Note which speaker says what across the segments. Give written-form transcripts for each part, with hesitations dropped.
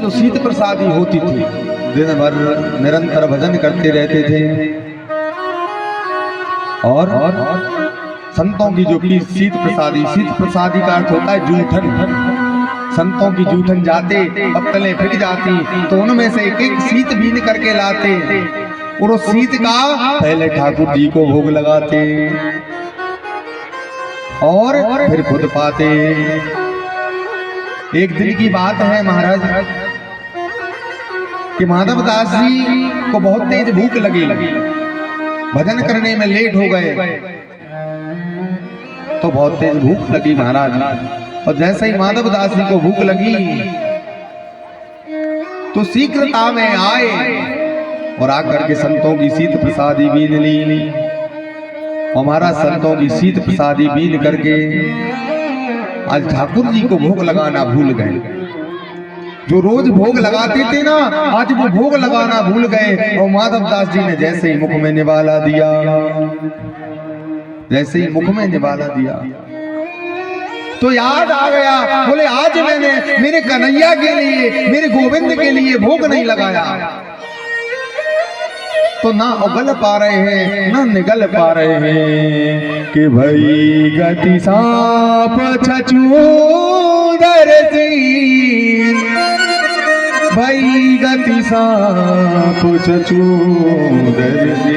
Speaker 1: जो शीत प्रसादी होती थी, दिन भर निरंतर भजन करते रहते थे। और संतों की जो की शीत प्रसादी का अर्थ होता है जूठन। संतों की जूठन जाते, पत्तलें फिट जाती, तो उनमें से एक एक शीत बीन करके लाते और उस शीत का पहले ठाकुर जी को भोग लगाते और फिर खुद पाते। एक दिन की बात है महाराज कि माधव दास जी को बहुत तेज भूख लगी, भजन करने में लेट हो गए तो बहुत तेज भूख लगी महाराज। और जैसे ही माधव दास जी को भूख लगी तो शीघ्रता में आए और आकर के संतों की शीत प्रसादी बीन ली। और महाराज संतों की शीत प्रसादी बीन करके आज ठाकुर जी को भोग लगाना भूल गए। जो रोज भोग लगाते थे ना, आज वो भोग लगाना भूल गए। और माधव दास जी ने जैसे ही मुख में निवाला दिया, जैसे ही मुख में निवाला दिया तो याद आ गया, बोले आज मैंने मेरे कन्हैया के लिए, मेरे गोविंद के लिए भोग नहीं लगाया। तो ना उगल पा रहे हैं ना निगल पा रहे हैं कि भई गति सांप छछूंदर सी, भई गति सांप छछूंदर सी।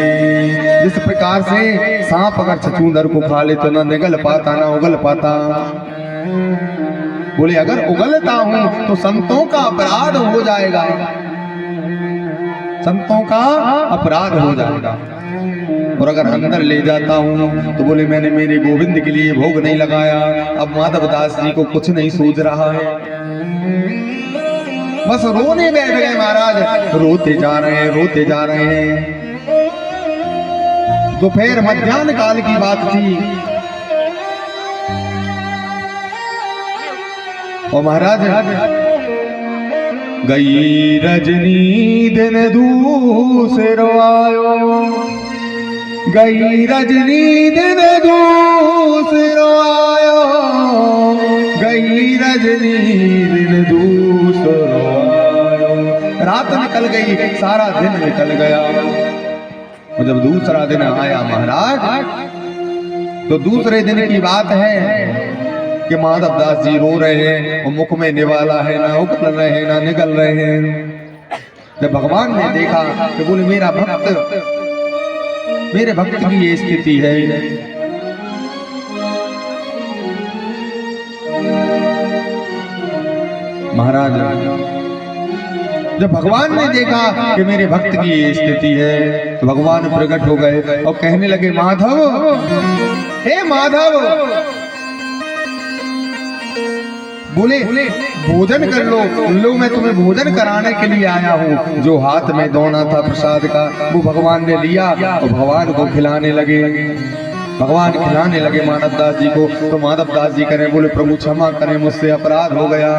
Speaker 1: जिस प्रकार से सांप अगर छछूंदर को खा ले तो ना निगल पाता ना उगल पाता। बोले अगर उगलता हूं तो संतों का अपराध हो जाएगा, संतों का अपराध हो जाएगा। और अगर अंदर ले जाता हूं तो बोले मैंने मेरे गोविंद के लिए भोग नहीं लगाया। अब माधव दास जी को कुछ नहीं सूझ रहा है, बस रोने बैठ गए महाराज। रोते जा रहे हैं, रोते जा रहे हैं। दोपहर मध्याह्न काल की बात थी और महाराज गई रजनी दिन दूसरो आयो, गई रजनी दिन दूसरो आयो, गई रजनी दिन दूसरो आयो। रात निकल गई, सारा दिन निकल गया। और जब दूसरा दिन आया महाराज तो दूसरे दिन की बात है कि माधव दास जी रो रहे हैं और मुख में निवाला है, ना उगल रहे हैं ना निगल रहे हैं। जब भगवान ने देखा कि बोले मेरे भक्त की ये स्थिति है। महाराज जब भगवान ने देखा कि मेरे भक्त की ये स्थिति है तो भगवान प्रकट हो गए और कहने लगे माधव, हे माधव, बोले भोजन कर लो, मैं तुम्हें भोजन कराने के लिए आया हूँ। जो हाथ में दोना था प्रसाद का वो भगवान ने लिया और भगवान को खिलाने लगे। भगवान खिलाने लगे माधव दास जी को। तो माधव दास जी करें, बोले प्रभु क्षमा करें, मुझसे अपराध हो गया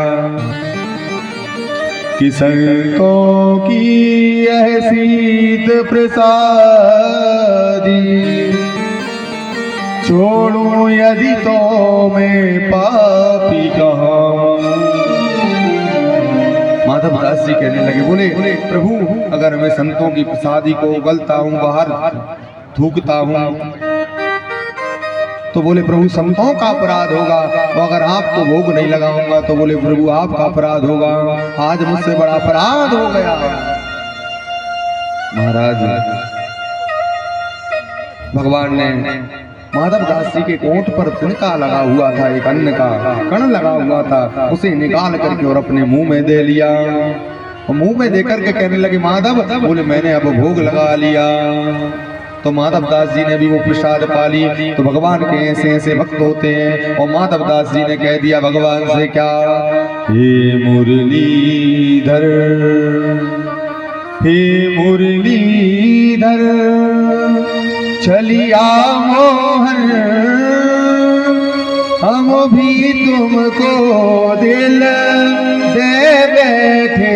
Speaker 1: कि संतों की ऐसी प्रसादी छोड़ूं यदि तो मैं पापी कहूं। माधव दास जी कहने लगे, बोले प्रभु अगर मैं संतों की प्रसादी को उगलता हूं, बाहर थूकता हूं तो बोले प्रभु संतों का अपराध होगा। और अगर आपको भोग नहीं लगाऊंगा तो बोले प्रभु आपका अपराध होगा। आज मुझसे बड़ा अपराध हो गया। महाराज भगवान ने माधव दास जी के कोट पर तिनका लगा हुआ था, एक अन्न का कण लगा हुआ था, उसे निकाल करके और अपने मुंह में दे लिया। और मुंह में देकर के कहने लगे माधव, बोले मैंने अब भोग लगा लिया। तो माधव दास जी ने भी वो प्रसाद पा ली। तो भगवान के ऐसे ऐसे भक्त होते हैं। और माधव दास जी ने कह दिया भगवान से क्या, हे मुरलीधर, हे मुरलीधर चलिया मोहन, हम भी तुमको दिल दे बैठे।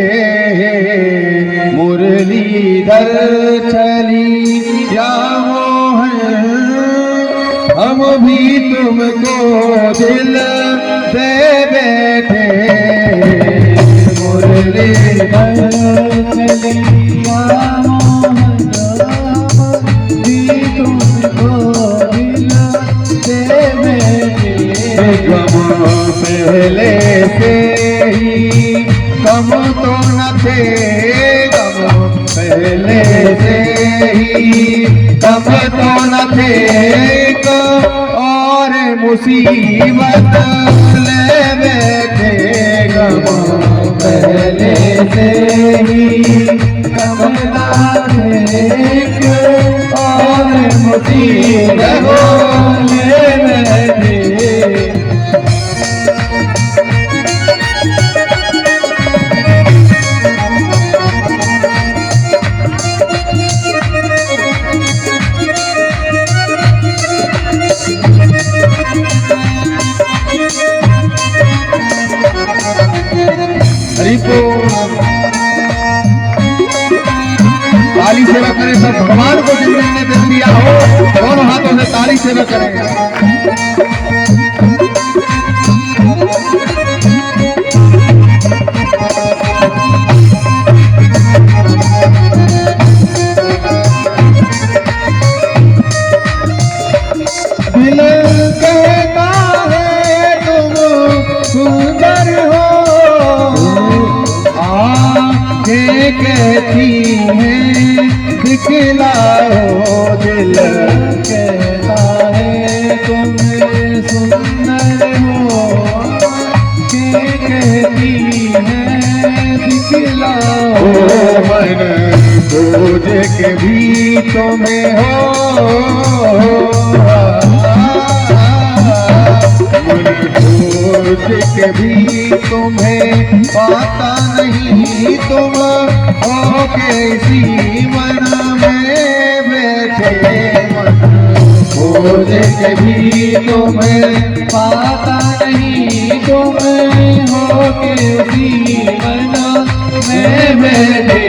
Speaker 1: मुरलीधर चलिया मोहन, हम भी तुमको दिल दे बैठे। पहले
Speaker 2: चलिया तुमको दिल से बैठे
Speaker 1: गम पहले से ही कम तो न थे गम पहले से ही कम तो न थे और मुसीबत ले बैठे गम पहले से ही कम न थे और मुसीबत ले बैठे ताली सेवा करें सब भगवान को जिन्होंने दे दिया हो दोनों हाथों से ताली सेवा करें दिल कहता है तुम सुंदर हो आंखें कहती हैं दिखलाओ दिल
Speaker 2: कहता है तुम सुंदर हो के कहती है दिखलाओ
Speaker 1: मन खोज के भी तुम्हें हो मन खोज के भी तुम्हें पाता नहीं तुम हो के इसी मन में बैठे मन खोज के भी तुम्हें
Speaker 2: पाता नहीं तुम हो के उसी मन में बैठे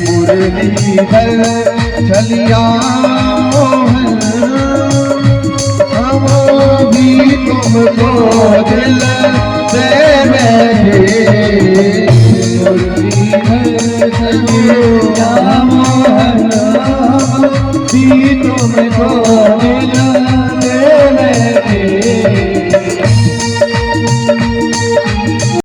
Speaker 1: मुरलीधर चलिया मोहन हम भी तुमको दिल से बैठे
Speaker 2: मुरलीधर चलिया